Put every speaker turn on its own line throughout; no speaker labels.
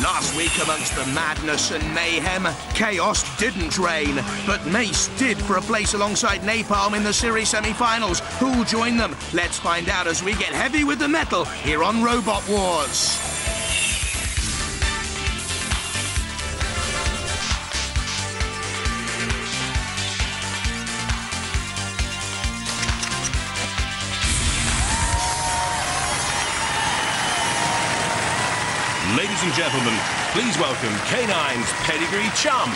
Last week, amongst the madness and mayhem, chaos didn't reign, but Mace did for a place alongside Napalm in the series semi-finals. Who'll join them? Let's find out as we get heavy with the metal here on Robot Wars.
Ladies and gentlemen, please welcome K9's pedigree chum,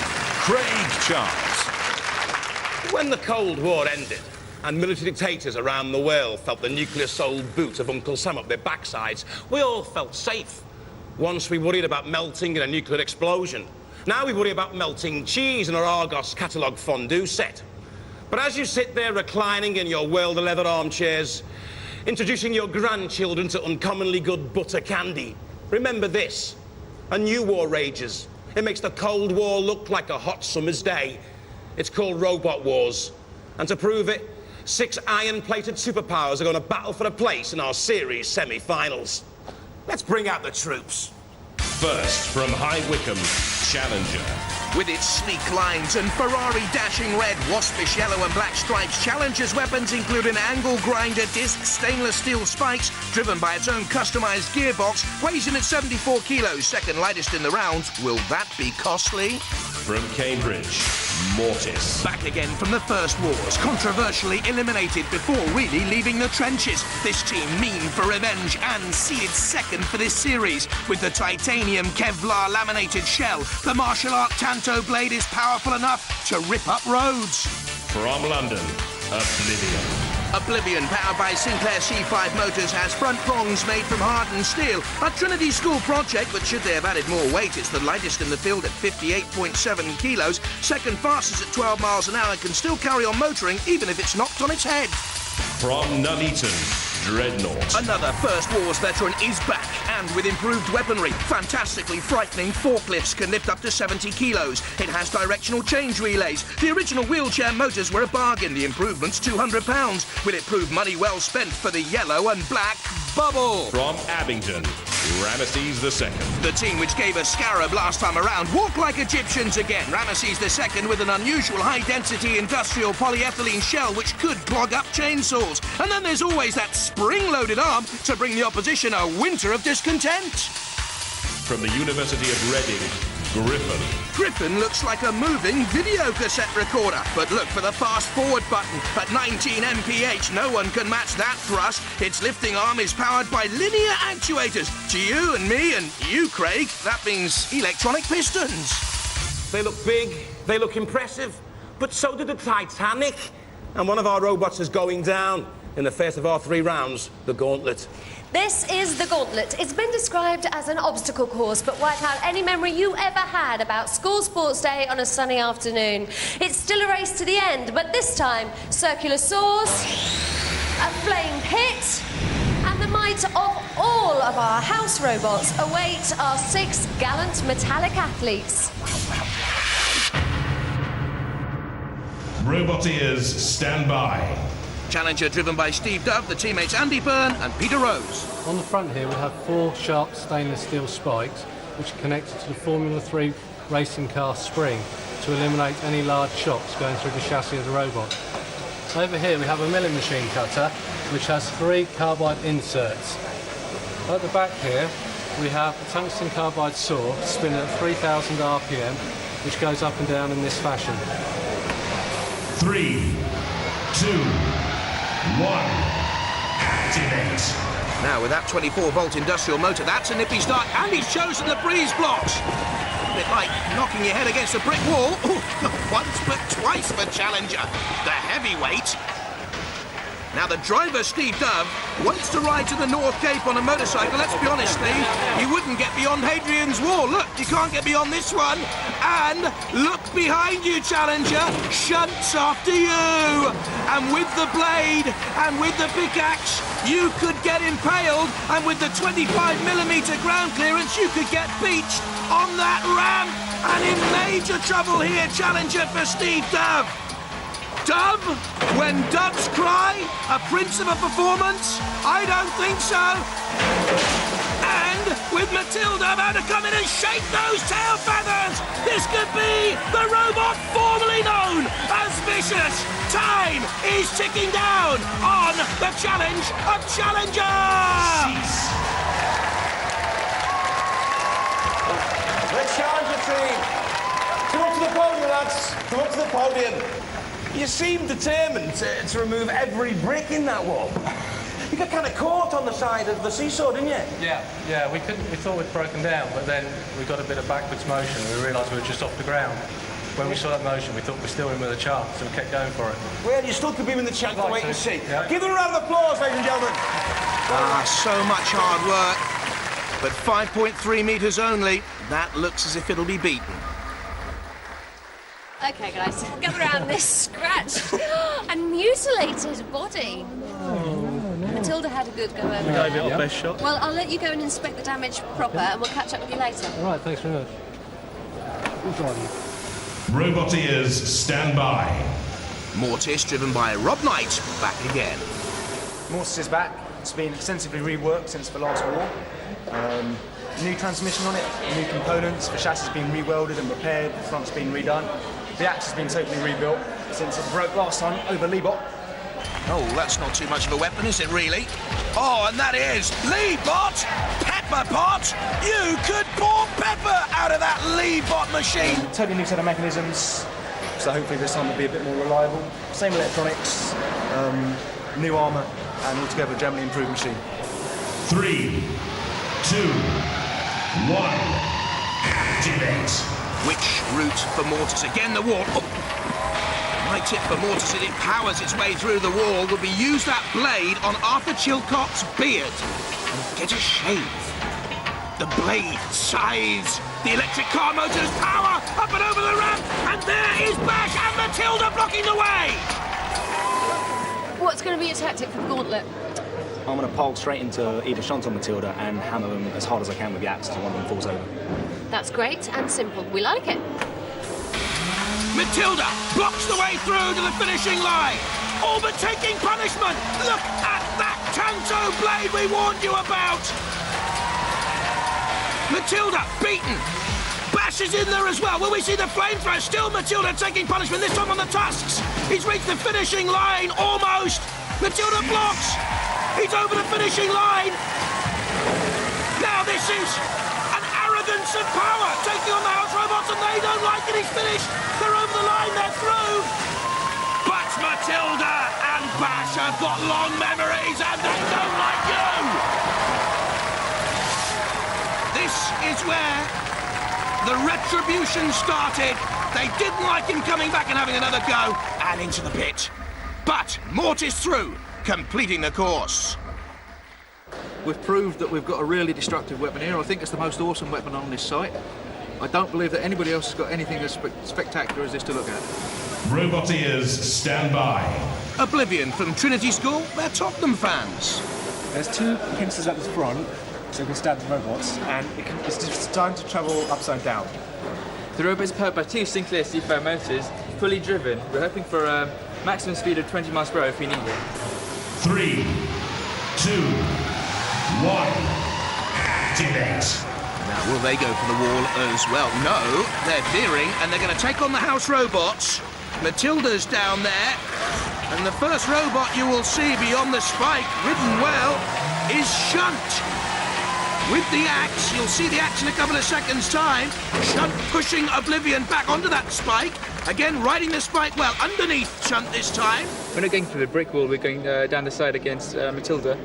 Craig Charles.
When the Cold War ended and military dictators around the world felt the nuclear-soled boot of Uncle Sam up their backsides, we all felt safe. Once we worried about melting in a nuclear explosion. Now we worry about melting cheese in our Argos catalogue fondue set. But as you sit there reclining in your world of leather armchairs, introducing your grandchildren to uncommonly good butter candy, remember this: a new war rages. It makes the Cold War look like a hot summer's day. It's called Robot Wars. And to prove it, 6 iron-plated superpowers are going to battle for a place in our series semi-finals. Let's bring out the troops.
First, from High Wycombe, Challenger.
With its sleek lines and Ferrari dashing red, waspish yellow and black stripes, Challenger's weapons include an angle grinder disc, stainless steel spikes, driven by its own customised gearbox, weighs in at 74 kilos, second lightest in the round. Will that be costly?
From Cambridge, Mortis.
Back again from the First Wars, controversially eliminated before really leaving the trenches. This team mean for revenge and seeded second for this series. With the titanium Kevlar laminated shell, the martial art Tanto blade is powerful enough to rip up roads.
From London, Oblivion.
Oblivion, powered by Sinclair C5 motors, has front prongs made from hardened steel. A Trinity School project, but should they have added more weight, it's the lightest in the field at 58.7 kilos, second fastest at 12 miles an hour, and can still carry on motoring even if it's knocked on its head.
From Nuneaton, Dreadnaut.
Another First Wars veteran is back, and with improved weaponry. Fantastically frightening forklifts can lift up to 70 kilos. It has directional change relays. The original wheelchair motors were a bargain. The improvements, £200. Will it prove money well spent for the yellow and black bubble?
From Abingdon, Rameses II.
The team which gave us Scarab last time around walk like Egyptians again. Rameses II with an unusual high-density industrial polyethylene shell which could clog up chainsaws. And then there's always that spring-loaded arm to bring the opposition a winter of discontent.
From the University of Reading, Griffon.
Griffon looks like a moving video cassette recorder, but look for the fast-forward button. At 19 mph, no one can match that thrust. Its lifting arm is powered by linear actuators. To you and me and you, Craig, that means electronic pistons.
They look big, they look impressive, but so did the Titanic. And one of our robots is going down in the first of our 3 rounds, the Gauntlet.
This is the Gauntlet. It's been described as an obstacle course, but wipe out any memory you ever had about school sports day on a sunny afternoon. It's still a race to the end, but this time, circular saws, a flame pit, and the might of all of our house robots await our 6 gallant metallic athletes.
Roboteers, stand by.
Challenger driven by Steve Dove, the teammates Andy Byrne and Peter Rose.
On the front here we have 4 sharp stainless steel spikes which are connected to the Formula 3 racing car spring to eliminate any large shocks going through the chassis of the robot. Over here we have a milling machine cutter which has 3 carbide inserts. At the back here we have a tungsten carbide saw spinning at 3000 RPM which goes up and down in this fashion.
3, 2, 1, activate.
Now with that 24-volt industrial motor, that's a nippy start, and he's chosen the breeze blocks. A bit like knocking your head against a brick wall. Ooh, not once but twice for Challenger, the heavyweight. Now the driver, Steve Dove, wants to ride to the North Cape on a motorcycle. Let's be honest, Steve, you wouldn't get beyond Hadrian's Wall. Look, you can't get beyond this one. And look behind you, Challenger, shunts after you. And with the blade and with the pickaxe, you could get impaled. And with the 25mm ground clearance, you could get beached on that ramp. And in major trouble here, Challenger for Steve Dove. Dove? When doves cry? A prince of a performance? I don't think so. And with Matilda about to come in and shake those tail feathers. This could be the robot formerly known as Vicious. Time is ticking down on the challenge of challengers.
The challenger team. Come up to the podium, lads. Come up to the podium. You seem determined to remove every brick in that wall. You got kind of caught on the side of the seesaw, didn't you?
Yeah, we thought we'd broken down, but then we got a bit of backwards motion and we realised we were just off the ground. When we saw that motion, we thought we were still in with a chance, so we kept going for it.
Well, you still could be in the chance to wait and see.
Yeah.
Give them a round of applause, ladies and gentlemen.
So much hard work, but 5.3 metres only. That looks as if it'll be beaten.
Okay, guys, gather around this scratched and mutilated body. Matilda had a good go over
We
there.
gave it our best shot.
Well, I'll let you go and inspect the damage proper, and we'll catch up with you later.
All right, thanks very much. Who's driving?
Robot ears, stand by.
Mortis, driven by Rob Knight, back again.
Mortis is back. It's been extensively reworked since the last war. New transmission on it, new components. The chassis has been re-welded and repaired. The front's been redone. The axe has been totally rebuilt since it broke last time over Leebot.
Oh, that's not too much of a weapon, is it really? Oh, and that is Leebot Pepper Pot. You could pour pepper out of that Leebot machine.
Totally new set of mechanisms, so hopefully this time will be a bit more reliable. Same electronics, new armour, and altogether a generally improved machine.
3, 2, 1. Activate.
Which route for Mortis? Again, the wall. Oh. My tip for Mortis, as it powers its way through the wall, will be use that blade on Arthur Chilcott's beard and get a shave. The blade sighs. The electric car motor's power up and over the ramp, and there is Bash and Matilda blocking the way.
What's going to be your tactic for the gauntlet?
I'm going to pole straight into either Shunt or Matilda and hammer them as hard as I can with the axe until one of them falls over.
That's great and simple. We like it.
Matilda blocks the way through to the finishing line. All but taking punishment. Look at that Tanto blade we warned you about. Matilda beaten. Bash is in there as well. Will we see the flamethrower? Still Matilda taking punishment, this time on the tusks. He's reached the finishing line, almost. Matilda blocks. He's over the finishing line. Now this is an arrogance of power taking on the house robots, and they don't like it. He's finished. They're over the line. They're through. But Matilda and Bash have got long memories, and they don't like you. This is where the retribution started. They didn't like him coming back and having another go, and into the pit. But Mortis through, completing the course.
We've proved that we've got a really destructive weapon here. I think it's the most awesome weapon on this site. I don't believe that anybody else has got anything as spectacular as this to look at.
Robot ears, stand by.
Oblivion from Trinity School, they're Tottenham fans.
There's two pincers at the front, so you can stab the robots, and it's designed to travel upside down.
The robot is powered by two Sinclair C5 motors, fully driven. We're hoping for a maximum speed of 20 miles per hour if we need it.
3, 2, 1. Activate.
Now, will they go for the wall as well? No, they're veering, and they're going to take on the house robots. Matilda's down there, and the first robot you will see beyond the spike, ridden well, is Shunt. With the axe, you'll see the axe in a couple of seconds' time. Shunt pushing Oblivion back onto that spike. Again, riding the spike well underneath Shunt this time.
We're not going through the brick wall, we're going down the side against Matilda.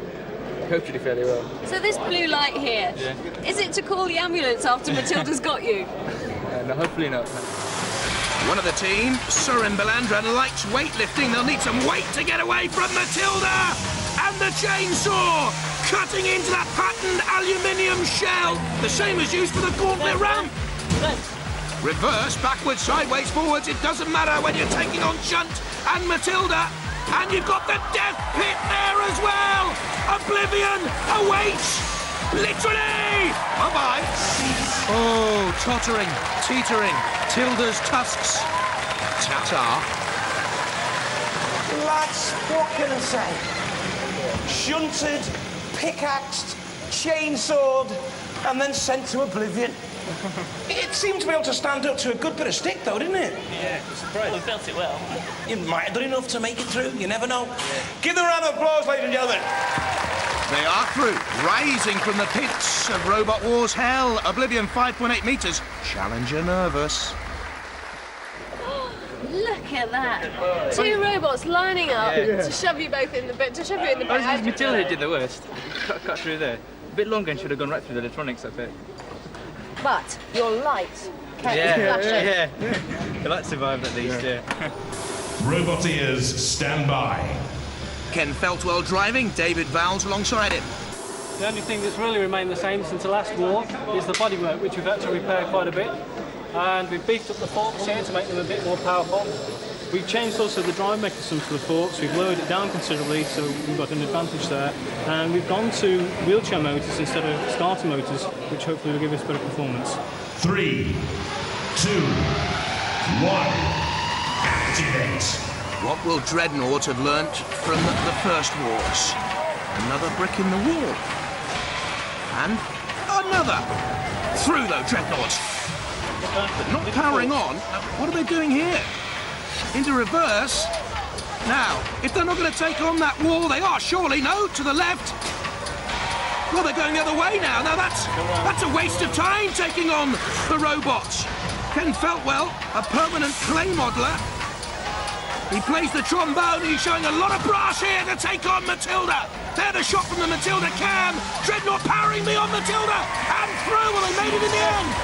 Hope to do fairly well.
So this blue light here, is it to call the ambulance after Matilda's got you?
No, hopefully not.
One of the team, Surin Belandra, likes weightlifting. They'll need some weight to get away from Matilda. And the chainsaw cutting into that patterned aluminium shell, the same as used for the gauntlet ramp. Reverse, backwards, sideways, forwards, it doesn't matter when you're taking on Shunt and Matilda. And you've got the death pit there as well. Oblivion awaits, literally. Bye-bye. Oh, tottering, teetering, Tilda's tusks. Ta-ta.
Lads, what can I say? Shunted, pickaxed, chainsawed, and then sent to Oblivion. It seemed to be able to stand up to a good bit of stick, though, didn't it?
Yeah, it was surprised. We felt it well.
You might have done enough to make it through. You never know. Give them a round of applause, ladies and gentlemen.
They are through, rising from the pits of Robot Wars hell. Oblivion 5.8 metres. Challenger nervous.
Look at that. Two robots lining up to shove you both in the bit, to shove you in the bit.
Oh, it's Matilda did the worst. Cut through there. A bit longer and should have gone right through the electronics, I bet.
But your light kept flashing.
Yeah. The light survived at least, yeah.
Robot ears, stand by.
Ken Feltwell driving, David Vowles alongside him.
The only thing that's really remained the same since the last war is the bodywork, which we've had to repair quite a bit. And we've beefed up the forks here to make them a bit more powerful. We've changed also the drive mechanism for the forks. We've lowered it down considerably, so we've got an advantage there. And we've gone to wheelchair motors instead of starter motors, which hopefully will give us better performance.
3, 2, 1, activate.
What will Dreadnaut have learnt from the first wars? Another brick in the wall. And another. Through though, Dreadnaut. But not powering on. What are they doing here? Into reverse. Now, if they're not going to take on that wall, they are surely. No, to the left. Well, they're going the other way now. Now that's a waste of time taking on the robots. Ken Feltwell, a permanent clay modeller. He plays the trombone. He's showing a lot of brass here to take on Matilda. There, the shot from the Matilda cam. Dreadnaut powering me on Matilda. And through. Well, they made it in the end.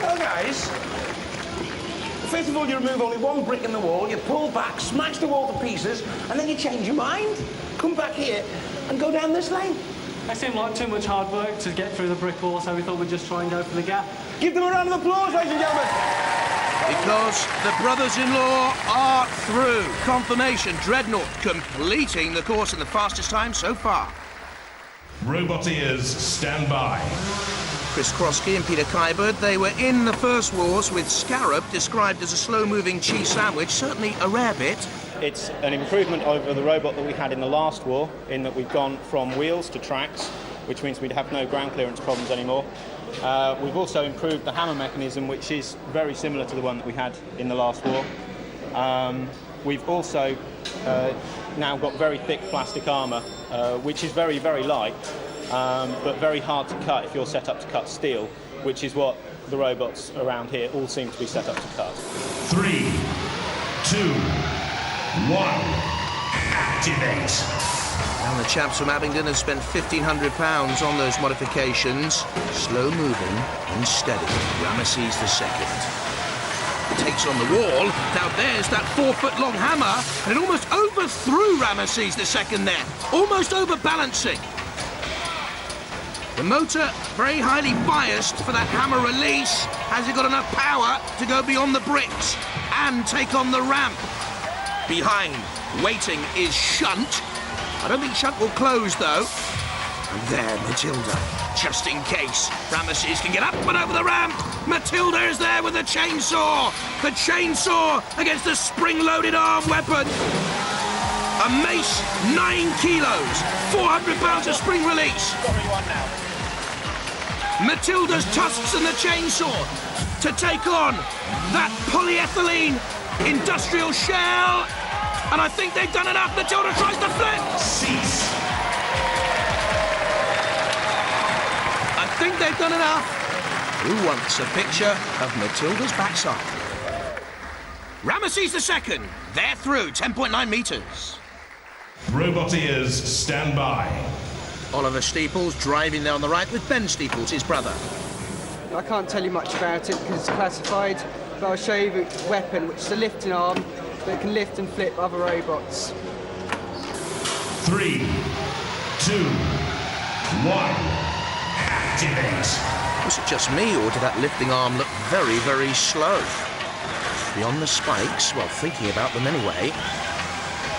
Well, guys, first of all, you remove only one brick in the wall, you pull back, smash the wall to pieces, and then you change your mind. Come back here and go down this lane.
That seemed like too much hard work to get through the brick wall, so we thought we'd just try and go for the gap.
Give them a round of applause, ladies and gentlemen.
Because the brothers-in-law are through. Confirmation, Dreadnaut completing the course in the fastest time so far.
Robot ears, stand by.
Chris Krosky and Peter Kyberd, they were in the first wars with Scarab, described as a slow-moving cheese sandwich, certainly a rare bit.
It's an improvement over the robot that we had in the last war, in that we've gone from wheels to tracks, which means we'd have no ground clearance problems anymore. We've also improved the hammer mechanism, which is very similar to the one that we had in the last war. We've also now got very thick plastic armour, which is very, very light, but very hard to cut if you're set up to cut steel, which is what the robots around here all seem to be set up to cut.
3, 2, 1, activate.
And the chaps from Abingdon have spent £1,500 on those modifications. Slow moving and steady. Rameses II. Takes on the wall. Now there's that 4-foot-long hammer, and it almost overthrew Rameses II there. Almost overbalancing. The motor, very highly biased for that hammer release. Has it got enough power to go beyond the bricks and take on the ramp? Behind, waiting, is Shunt. I don't think Shunt will close, though. And there, Matilda, just in case Rameses can get up and over the ramp. Matilda is there with the chainsaw. The chainsaw against the spring-loaded arm weapon. A mace, 9 kilos, 400 pounds of spring release. Matilda's tusks and the chainsaw to take on that polyethylene industrial shell. And I think they've done enough. Matilda tries to flip.
Cease.
I think they've done enough. Who wants a picture of Matilda's backside? Rameses II, they're through, 10.9 metres.
Robot ears, stand by.
Oliver Steeples driving there on the right with Ben Steeples, his brother.
I can't tell you much about it because it's classified, but I'll show you the weapon, which is a lifting arm that can lift and flip other robots.
3, 2, 1, activate.
Was it just me, or did that lifting arm look very, very slow? Beyond the spikes, well, thinking about them anyway,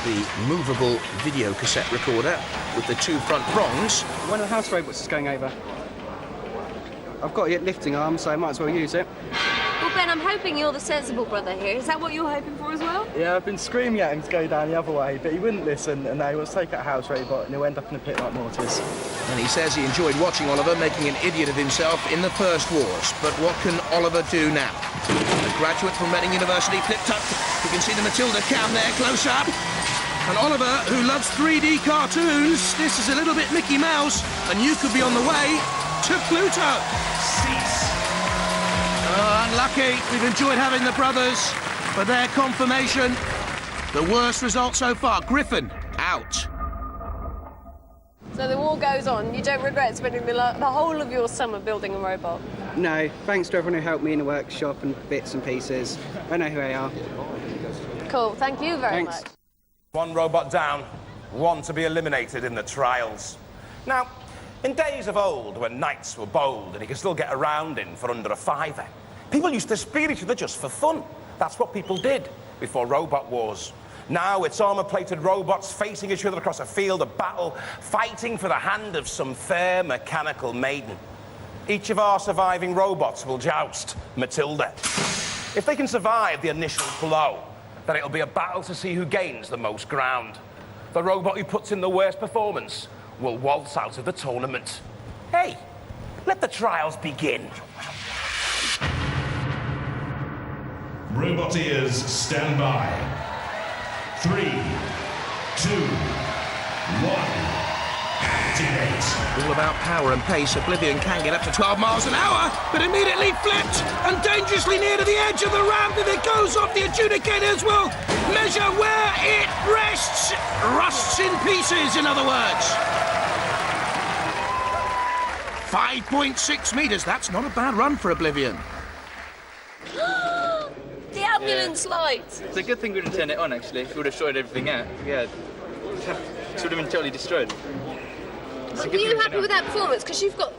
the movable video cassette recorder with the 2 front prongs.
One of the house robots is going over. I've got a lifting arm, so I might as well use it.
Well, Ben, I'm hoping you're the sensible brother here. Is that what you're hoping for as well?
Yeah, I've been screaming at him to go down the other way, but he wouldn't listen, and now he wants to take out a house robot, and he'll end up in a pit like Mortis.
And he says he enjoyed watching Oliver making an idiot of himself in the first wars. But what can Oliver do now? A graduate from Reading University flipped up. You can see the Matilda cam there, close up. And Oliver, who loves 3D cartoons, this is a little bit Mickey Mouse, and you could be on the way to Pluto.
Cease.
Oh, unlucky. We've enjoyed having the brothers for their confirmation. The worst result so far. Griffon, out.
So the war goes on. You don't regret spending the whole of your summer building a robot?
No, thanks to everyone who helped me in the workshop and bits and pieces. I know who they are.
Cool, thank you very much.
One robot down, one to be eliminated in the trials. Now, in days of old, when knights were bold and you could still get around in for under a fiver, people used to spear each other just for fun. That's what people did before robot wars. Now it's armour-plated robots facing each other across a field of battle, fighting for the hand of some fair mechanical maiden. Each of our surviving robots will joust Matilda. If they can survive the initial blow, then it'll be a battle to see who gains the most ground. The robot who puts in the worst performance will waltz out of the tournament. Hey, let the trials begin.
Robot ears, stand by. 3, 2, 1, activate.
All about power and pace. Oblivion can get up to 12 miles an hour, but immediately flipped and dangerously near to the edge of the ramp. If it goes off, the adjudicators will measure where it rests. Rusts in pieces, in other words. 5.6 metres. That's not a bad run for Oblivion.
The ambulance lights.
It's a good thing we didn't turn it on, actually. If we would have shorted everything out, yeah, it would have been totally destroyed.
Are you happy with that performance? Because you've got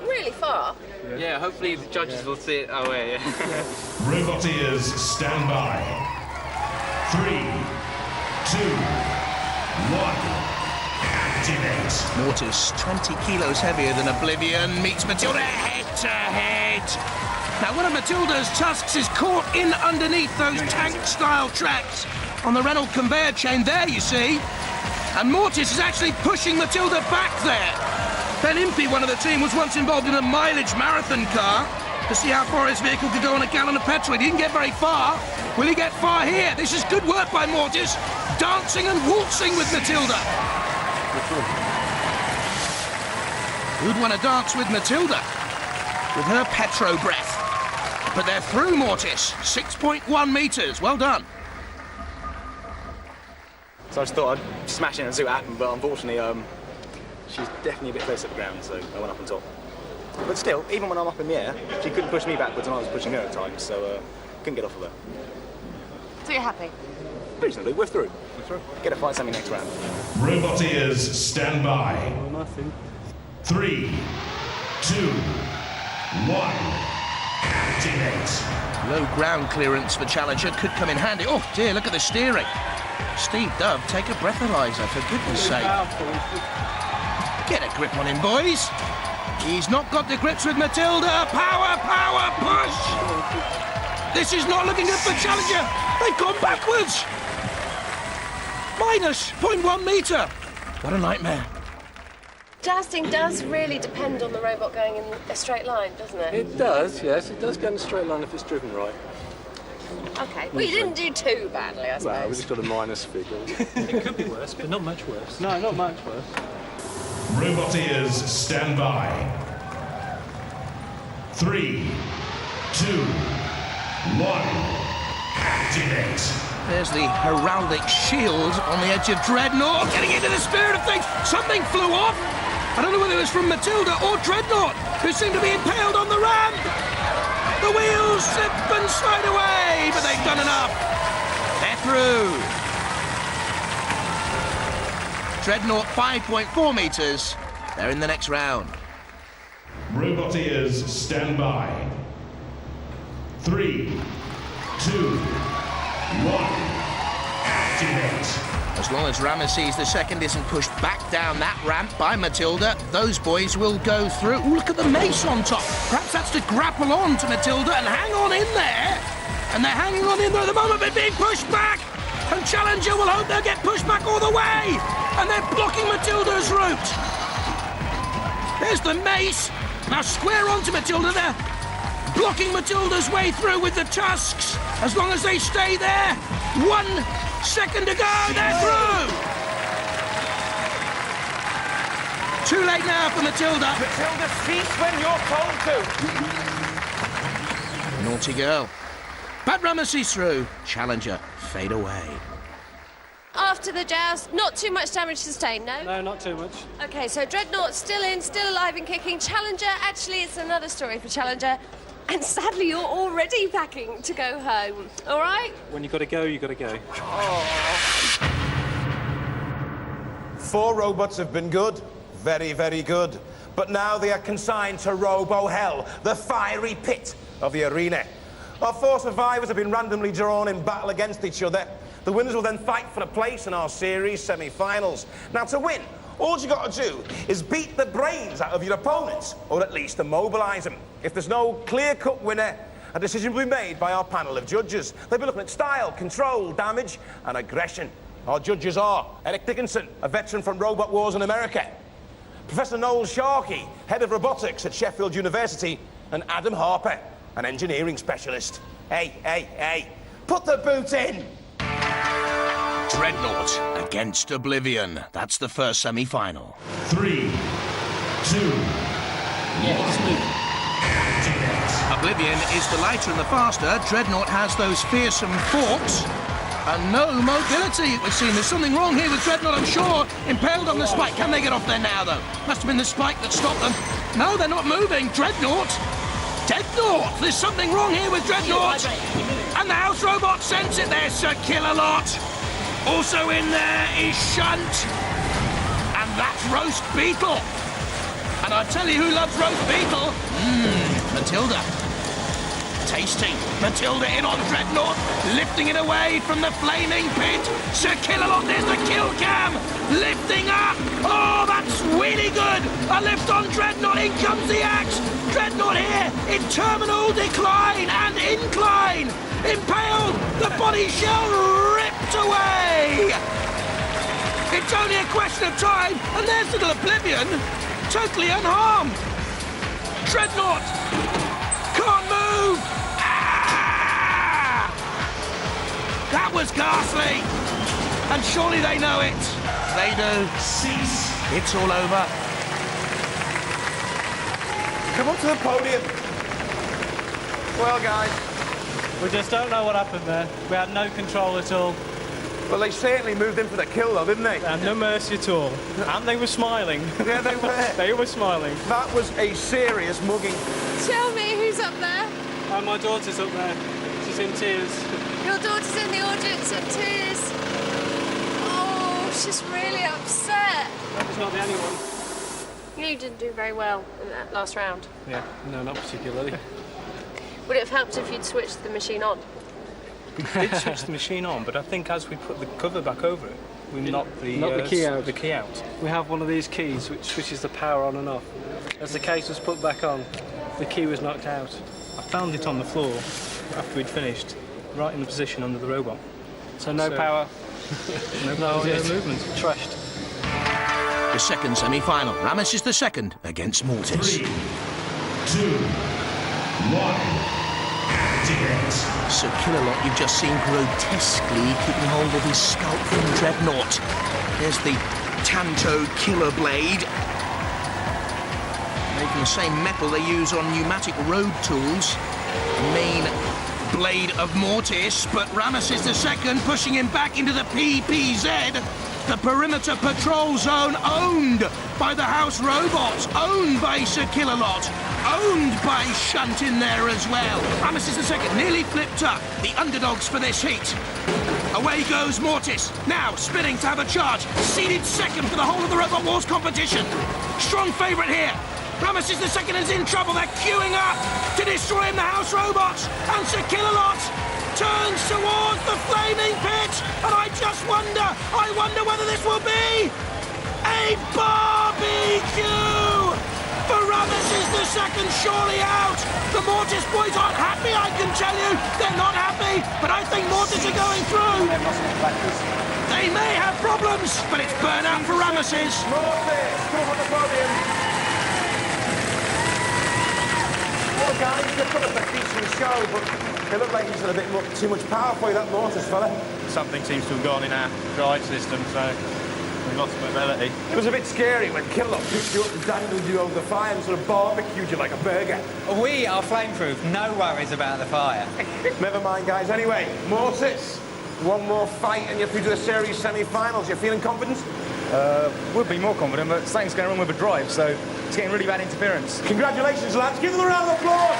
really far.
Yeah, hopefully the judges will see it our way. Yeah.
Robot ears, stand by. 3, 2, 1, activate.
Mortis, 20 kilos heavier than Oblivion, meets Matilda head to head. Now, one of Matilda's tusks is caught in underneath those tank-style tracks on the Renault conveyor chain there, you see. And Mortis is actually pushing Matilda back there. Ben Impey, one of the team, was once involved in a mileage marathon car to see how far his vehicle could go on a gallon of petrol. He didn't get very far. Will he get far here? This is good work by Mortis, dancing and waltzing with Matilda. Who'd want to dance with Matilda? With her petro breath. But they're through Mortis. 6.1 metres. Well done.
So I just thought I'd smash in and see what happened, but unfortunately, she's definitely a bit close to the ground, so I went up on top. But still, even when I'm up in the air, she couldn't push me backwards and I was pushing her at times, so couldn't get off of her.
So you're happy?
Reasonably, we're through. Get to fight something next round.
Robot ears, stand by.
Nothing.
3, 2, 1, activate.
Low ground clearance for Challenger could come in handy. Oh dear, look at the steering. Steve Dove, take a breathalyzer, for goodness sake. Get a grip on him, boys. He's not got the grips with Matilda. Power, power, push. This is not looking good for Challenger. They've gone backwards. Minus 0.1 metre. What a nightmare.
Jousting does really depend on the robot going in a straight line, doesn't it?
It does, yes. It does go in a straight line if it's driven right.
OK. Well, you didn't do too badly, I suppose.
Well, we just got a minus figure. It could be worse, but not much worse. No, not much worse.
Robot ears, stand by. 3, 2, 1, activate.
There's the heraldic shield on the edge of Dreadnaut. Getting into the spirit of things. Something flew off. I don't know whether it was from Matilda or Dreadnaut, who seemed to be impaled on the ramp. The wheels slip and slide away, but they've done enough. They're through. Dreadnaut 5.4 metres. They're in the next round.
Robot ears, stand by. 3, 2, 1, activate.
As long as Rameses II isn't pushed back down that ramp by Matilda, those boys will go through. Ooh, look at the mace on top. Perhaps that's to grapple on to Matilda and hang on in there. And they're hanging on in there at the moment, but being pushed back. And Challenger will hope they'll get pushed back all the way. And they're blocking Matilda's route. There's the mace. Now square onto Matilda there. Blocking Matilda's way through with the tusks. As long as they stay there. 1 second to go, they're through! Too late now for Matilda.
Matilda, cease when you're told to.
Naughty girl. But Rameses through. Challenger, fade away.
After the joust, not too much damage sustained, no?
No, not too much.
OK, so Dreadnaut still in, still alive and kicking. Challenger, actually, it's another story for Challenger. And sadly, you're already packing to go home. All right?
When you got to go, you got to go.
Oh.
4 robots have been good. Very, very good. But now they are consigned to Robo-Hell, the fiery pit of the arena. Our 4 survivors have been randomly drawn in battle against each other. The winners will then fight for a place in our series semi-finals. Now, to win, all you got to do is beat the brains out of your opponents, or at least immobilise them. If there's no clear-cut winner, a decision will be made by our panel of judges. They'll be looking at style, control, damage, and aggression. Our judges are Eric Dickinson, a veteran from Robot Wars in America, Professor Noel Sharkey, head of robotics at Sheffield University, and Adam Harper, an engineering specialist. Hey, put the boot in!
Dreadnaut against Oblivion. That's the first semi-final.
3, 2, 1.
Oblivion is the lighter and the faster. Dreadnaut has those fearsome forks. And no mobility, it would seem. There's something wrong here with Dreadnaut, I'm sure. Impaled on the spike. Can they get off there now, though? Must have been the spike that stopped them. No, they're not moving. Dreadnaut! There's something wrong here with Dreadnaut! And the house robot sense it. There's Sir Kill-A-Lot. Also in there is Shunt. And that's Roast Beetle. And I tell you who loves Roast Beetle. Matilda. Tasty. Matilda in on Dreadnaut, lifting it away from the flaming pit. Sir Kill-A-Lot, there's the kill cam. Lifting up. Oh, that's really good. A lift on Dreadnaut. In comes the axe. Dreadnaut here in terminal decline and incline. Impaled. The body shell ripped away. It's only a question of time. And there's little Oblivion, totally unharmed. Dreadnaut can't move. That was ghastly. And surely they know it. They do.
Cease.
It's all over.
Come up to the podium. Well, guys.
We just don't know what happened there. We had no control at all.
Well, they certainly moved in for the kill, though, didn't they?
And no mercy at all. And they were smiling.
Yeah, they were.
They were smiling.
That was a serious mugging.
Tell me who's up there.
Oh, my daughter's up there. She's in tears.
Your daughter's in the audience in tears. Oh, she's really upset.
That was not the only one.
You didn't do very well in that last round.
Yeah, no, not particularly.
Would it have helped if you'd switched the machine on?
We did switch the machine on, but I think as we put the cover back over it, we knocked the
key out.
The key out.
We have one of these keys which switches the power on and off. As the case was put back on, the key was knocked out.
I found it on the floor after we'd finished, right in the position under the robot.
So no power.
no movement.
Trashed.
The second semi-final. Rameses II against Mortis.
3, 2, 1. Activate.
Sir Kill-A-Lot, you've just seen grotesquely keeping hold of his scalp from Dreadnaut. There's the Tanto Killer Blade. Made from the same metal they use on pneumatic road tools. Main blade of Mortis, but Rameses II pushing him back into the PPZ. The perimeter patrol zone owned by the house robots, owned by Sir Kill-A-Lot, owned by Shunt in there as well. Rameses II nearly flipped up. The underdogs for this heat. Away goes Mortis, now spinning to have a charge. Seeded second for the whole of the Robot Wars competition. Strong favourite here. Rameses II is in trouble. They're queuing up to destroy him, the house robots. And Sir Kill-A-Lot turns towards the flaming pit. And I wonder this will be a barbecue! For Rameses the second, surely out. The Mortis boys aren't happy, I can tell you. They're not happy, but I think Mortis are going through. They may have problems, but it's burnout for Rameses.
Mortis, come on the podium. Well, guys, they've got a decent show, but it looked like he's got a bit too much power for you, that Mortis fella.
Something seems to have gone in our drive system, so we lost mobility.
It was a bit scary when Kinloch picked you up and dangled you over the fire and sort of barbecued you like a burger.
We are flameproof, no worries about the fire.
Never mind, guys. Anyway, Mortis, one more fight and you're through to the series semi-finals. You're feeling confident?
Would be more confident, but something's going wrong with the drive, so it's getting really bad interference.
Congratulations, lads. Give them a round of applause.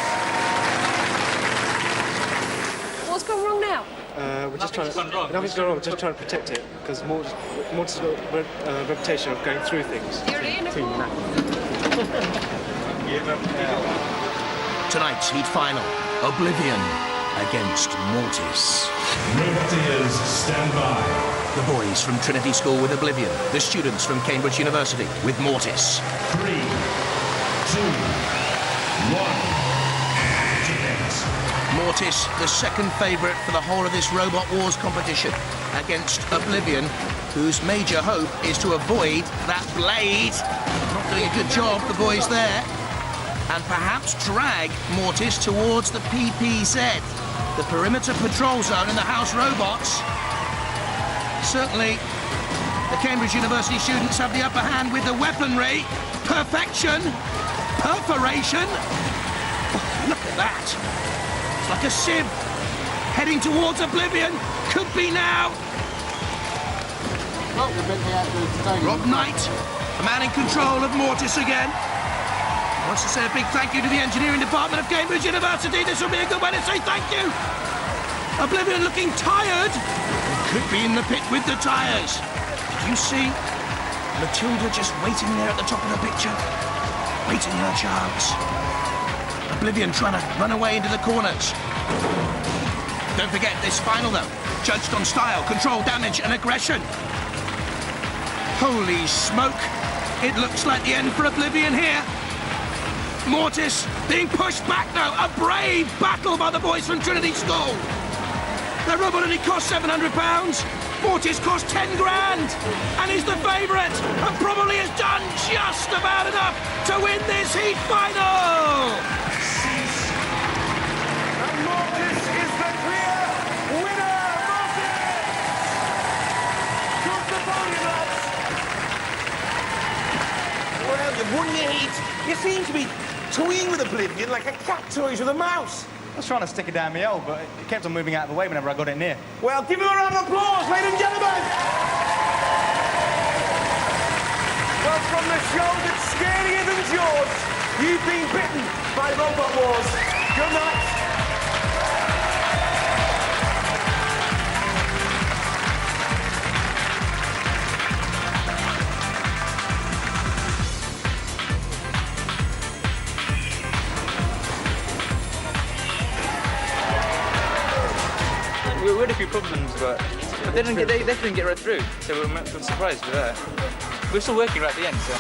What's gone wrong now?
We're just trying to... Nothing's gone wrong, we're just trying to protect it, because Mortis has got a reputation of going through things.
Tonight's heat final, Oblivion against Mortis.
Roboteers, stand by.
The boys from Trinity School with Oblivion. The students from Cambridge University with Mortis.
3, 2, 1. Activate.
Mortis, the second favourite for the whole of this Robot Wars competition, against Oblivion, whose major hope is to avoid that blade. Not doing a good job, the boys there. And perhaps drag Mortis towards the PPZ, the perimeter patrol zone in the house robots. Certainly, the Cambridge University students have the upper hand with the weaponry. Perfection. Perforation. Oh, look at that. It's like a sieve. Heading towards Oblivion. Could be now. Rob Knight, the man in control of Mortis again. Wants to say a big thank you to the engineering department of Cambridge University. This will be a good way to say thank you. Oblivion looking tired. Could be in the pit with the tyres. Did you see Matilda just waiting there at the top of the picture? Waiting her chance. Oblivion trying to run away into the corners. Don't forget this final though, judged on style, control, damage and aggression. Holy smoke. It looks like the end for Oblivion here. Mortis being pushed back now. A brave battle by the boys from Trinity School. Their robot only cost £700. Mortis cost 10 grand. And he's the favourite. And probably has done just about enough to win this heat final.
And Mortis is the clear winner. Mortis! Come to the podium, lads. Well, you've won your heat. You seem to be toying with Oblivion like a cat toys with a mouse.
I was trying to stick it down my hole, but it kept on moving out of the way whenever I got it near.
Well, give him a round of applause, ladies and gentlemen! Well, from the show that's scarier than Jaws, you've been bitten by Robot Wars. Good night.
We had a few problems, but they didn't get right through, so we were surprised with that. We're still working right at the end, so.